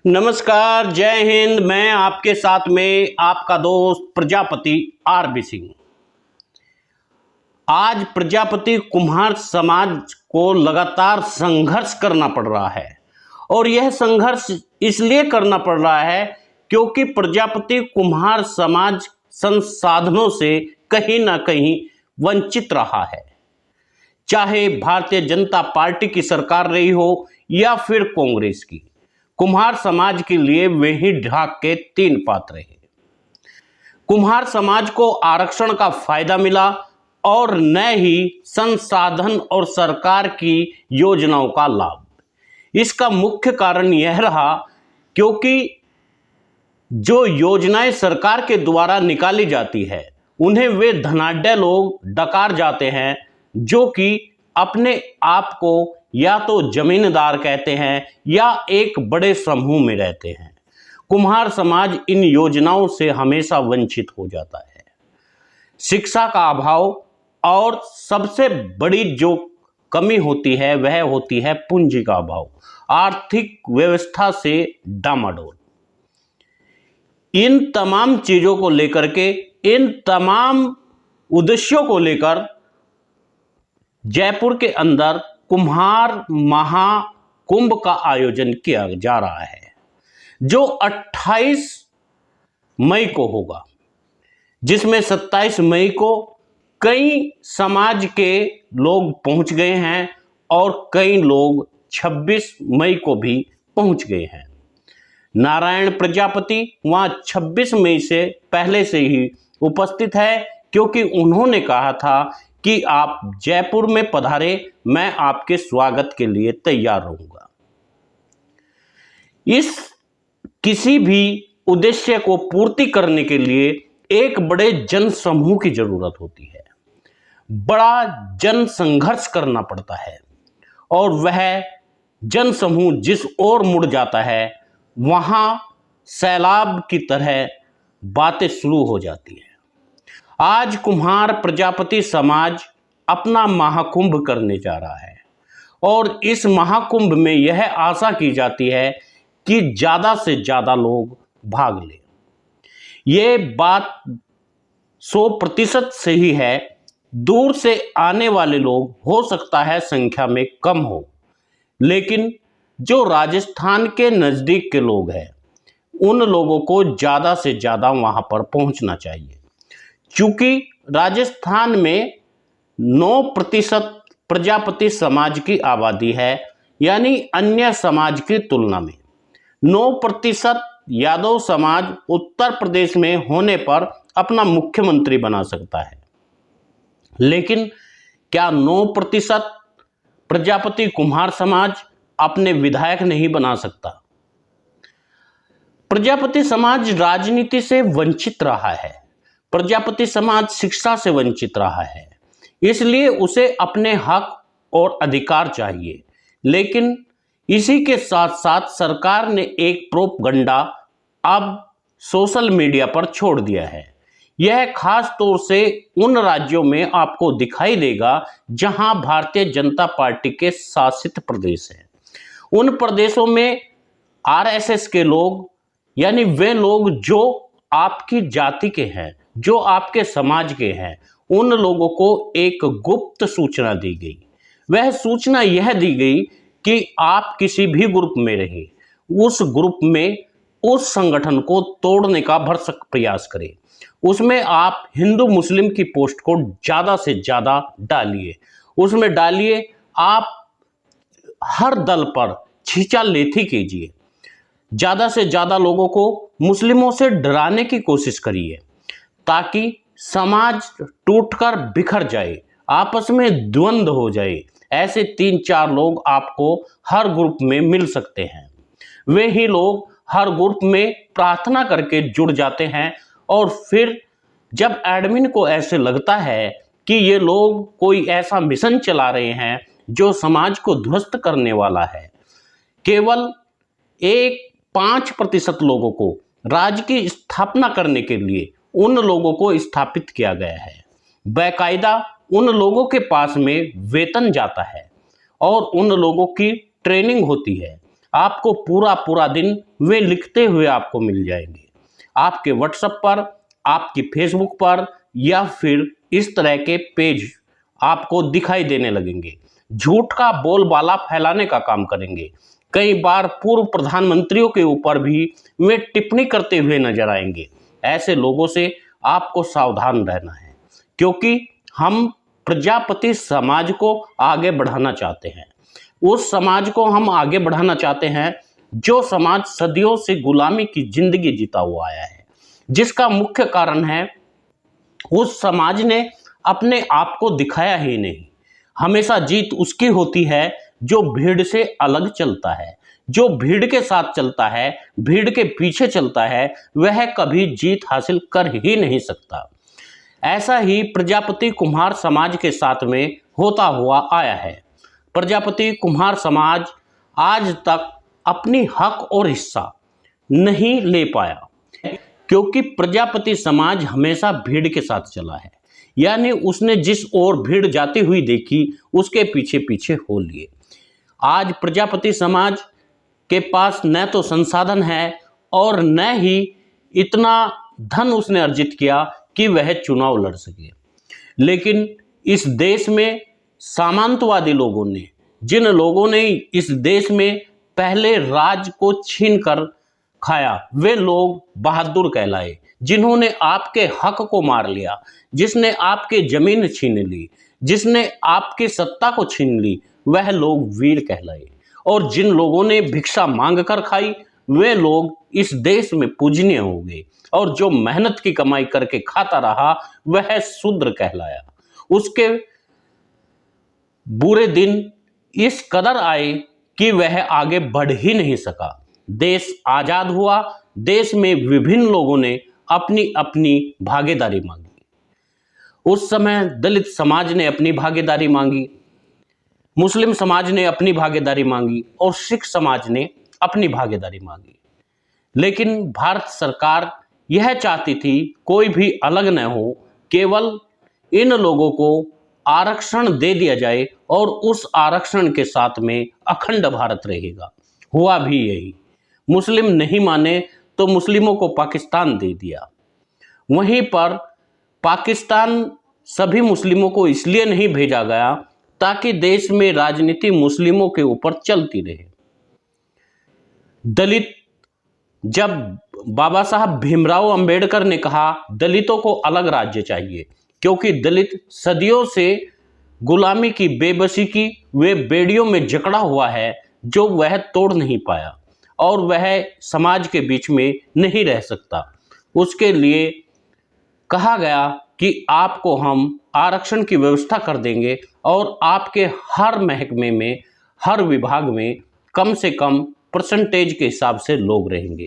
नमस्कार, जय हिंद। मैं आपके साथ में आपका दोस्त प्रजापति आरबी सिंह। आज प्रजापति कुम्हार समाज को लगातार संघर्ष करना पड़ रहा है और यह संघर्ष इसलिए करना पड़ रहा है क्योंकि प्रजापति कुम्हार समाज संसाधनों से कहीं ना कहीं वंचित रहा है। चाहे भारतीय जनता पार्टी की सरकार रही हो या फिर कांग्रेस की, कुम्हार समाज के लिए वे ही ढाक के तीन पात्र हैं। कुम्हार समाज को आरक्षण का फायदा मिला और न ही संसाधन और सरकार की योजनाओं का लाभ। इसका मुख्य कारण यह रहा क्योंकि जो योजनाएं सरकार के द्वारा निकाली जाती है उन्हें वे धनाढ्य लोग डकार जाते हैं, जो कि अपने आप को या तो जमींदार कहते हैं या एक बड़े समूह में रहते हैं। कुम्हार समाज इन योजनाओं से हमेशा वंचित हो जाता है। शिक्षा का अभाव और सबसे बड़ी जो कमी होती है वह होती है पूंजी का अभाव, आर्थिक व्यवस्था से डामाडोल। इन तमाम चीजों को लेकर के, इन तमाम उद्देश्यों को लेकर जयपुर के अंदर कुम्हार महाकुंभ का आयोजन किया जा रहा है, जो 28 मई को होगा, जिसमें 27 मई को कई समाज के लोग पहुंच गए हैं और कई लोग 26 मई को भी पहुंच गए हैं। नारायण प्रजापति वहां 26 मई से पहले से ही उपस्थित है, क्योंकि उन्होंने कहा था कि आप जयपुर में पधारे, मैं आपके स्वागत के लिए तैयार रहूंगा। इस किसी भी उद्देश्य को पूर्ति करने के लिए एक बड़े जन समूह की जरूरत होती है, बड़ा जन संघर्ष करना पड़ता है और वह जन समूह जिस ओर मुड़ जाता है वहां सैलाब की तरह बातें शुरू हो जाती है। आज कुम्हार प्रजापति समाज अपना महाकुंभ करने जा रहा है और इस महाकुंभ में यह आशा की जाती है कि ज़्यादा से ज़्यादा लोग भाग लें। ये बात 100% सही है। दूर से आने वाले लोग हो सकता है संख्या में कम हो, लेकिन जो राजस्थान के नज़दीक के लोग हैं उन लोगों को ज़्यादा से ज़्यादा वहाँ पर पहुँचना चाहिए, क्योंकि राजस्थान में 9% प्रजापति समाज की आबादी है, यानी अन्य समाज की तुलना में 9% यादव समाज उत्तर प्रदेश में होने पर अपना मुख्यमंत्री बना सकता है, लेकिन क्या 9% प्रजापति कुम्हार समाज अपने विधायक नहीं बना सकता? प्रजापति समाज राजनीति से वंचित रहा है, प्रजापति समाज शिक्षा से वंचित रहा है, इसलिए उसे अपने हक और अधिकार चाहिए। लेकिन इसी के साथ साथ सरकार ने एक प्रोपगंडा अब सोशल मीडिया पर छोड़ दिया है। यह खास तौर से उन राज्यों में आपको दिखाई देगा जहां भारतीय जनता पार्टी के शासित प्रदेश हैं। उन प्रदेशों में आरएसएस के लोग, यानी वे लोग जो आपकी जाति के हैं, जो आपके समाज के हैं, उन लोगों को एक गुप्त सूचना दी गई। वह सूचना यह दी गई कि आप किसी भी ग्रुप में रहे, उस ग्रुप में उस संगठन को तोड़ने का भरसक प्रयास करें। उसमें आप हिंदू मुस्लिम की पोस्ट को ज़्यादा से ज़्यादा डालिए, उसमें डालिए, आप हर दल पर छींचालेथी कीजिए, ज़्यादा से ज़्यादा लोगों को मुस्लिमों से डराने की कोशिश करिए, ताकि समाज टूटकर बिखर जाए, आपस में द्वंद्व हो जाए। ऐसे 3-4 लोग आपको हर ग्रुप में मिल सकते हैं। वे ही लोग हर ग्रुप में प्रार्थना करके जुड़ जाते हैं और फिर जब एडमिन को ऐसे लगता है कि ये लोग कोई ऐसा मिशन चला रहे हैं जो समाज को ध्वस्त करने वाला है, केवल 5% लोगों को राज्य की स्थापना करने के लिए उन लोगों को स्थापित किया गया है। बाकायदा उन लोगों के पास में वेतन जाता है और उन लोगों की ट्रेनिंग होती है। आपको पूरा पूरा दिन वे लिखते हुए आपको मिल जाएंगे, आपके व्हाट्सएप पर, आपकी फेसबुक पर, या फिर इस तरह के पेज आपको दिखाई देने लगेंगे। झूठ का बोलबाला फैलाने का काम करेंगे। कई बार पूर्व प्रधानमंत्रियों के ऊपर भी वे टिप्पणी करते हुए नजर आएंगे। ऐसे लोगों से आपको सावधान रहना है, क्योंकि हम प्रजापति समाज को आगे बढ़ाना चाहते हैं। उस समाज को हम आगे बढ़ाना चाहते हैं जो समाज सदियों से गुलामी की जिंदगी जीता हुआ आया है, जिसका मुख्य कारण है उस समाज ने अपने आप को दिखाया ही नहीं। हमेशा जीत उसकी होती है जो भीड़ से अलग चलता है, जो भीड़ के साथ चलता है, भीड़ के पीछे चलता है, वह कभी जीत हासिल कर ही नहीं सकता। ऐसा ही प्रजापति कुम्हार समाज के साथ में होता हुआ आया है। प्रजापति कुम्हार समाज आज तक अपनी हक और हिस्सा नहीं ले पाया, क्योंकि प्रजापति समाज हमेशा भीड़ के साथ चला है, यानी उसने जिस ओर भीड़ जाती हुई देखी उसके पीछे पीछे हो लिए। आज प्रजापति समाज के पास न तो संसाधन है और न ही इतना धन उसने अर्जित किया कि वह चुनाव लड़ सके। लेकिन इस देश में सामंतवादी लोगों ने, जिन लोगों ने इस देश में पहले राज को छीन कर खाया, वे लोग बहादुर कहलाए। जिन्होंने आपके हक को मार लिया, जिसने आपके जमीन छीन ली, जिसने आपकी सत्ता को छीन ली, वह लोग वीर कहलाए। और जिन लोगों ने भिक्षा मांग कर खाई, वे लोग इस देश में पूजनीय हो गए। और जो मेहनत की कमाई करके खाता रहा, वह शूद्र कहलाया। उसके बुरे दिन इस कदर आए कि वह आगे बढ़ ही नहीं सका। देश आजाद हुआ, देश में विभिन्न लोगों ने अपनी अपनी भागीदारी मांगी। उस समय दलित समाज ने अपनी भागीदारी मांगी, मुस्लिम समाज ने अपनी भागीदारी मांगी और सिख समाज ने अपनी भागीदारी मांगी। लेकिन भारत सरकार यह चाहती थी कोई भी अलग न हो, केवल इन लोगों को आरक्षण दे दिया जाए और उस आरक्षण के साथ में अखंड भारत रहेगा। हुआ भी यही। मुस्लिम नहीं माने तो मुस्लिमों को पाकिस्तान दे दिया। वहीं पर पाकिस्तान सभी मुस्लिमों को इसलिए नहीं भेजा गया ताकि देश में राजनीति मुस्लिमों के ऊपर चलती रहे। दलित, जब बाबा साहब भीमराव अंबेडकर ने कहा दलितों को अलग राज्य चाहिए, क्योंकि दलित सदियों से गुलामी की बेबसी की वे बेड़ियों में जकड़ा हुआ है जो वह तोड़ नहीं पाया और वह समाज के बीच में नहीं रह सकता। उसके लिए कहा गया कि आपको हम आरक्षण की व्यवस्था कर देंगे और आपके हर महकमे में, हर विभाग में कम से कम परसेंटेज के हिसाब से लोग रहेंगे।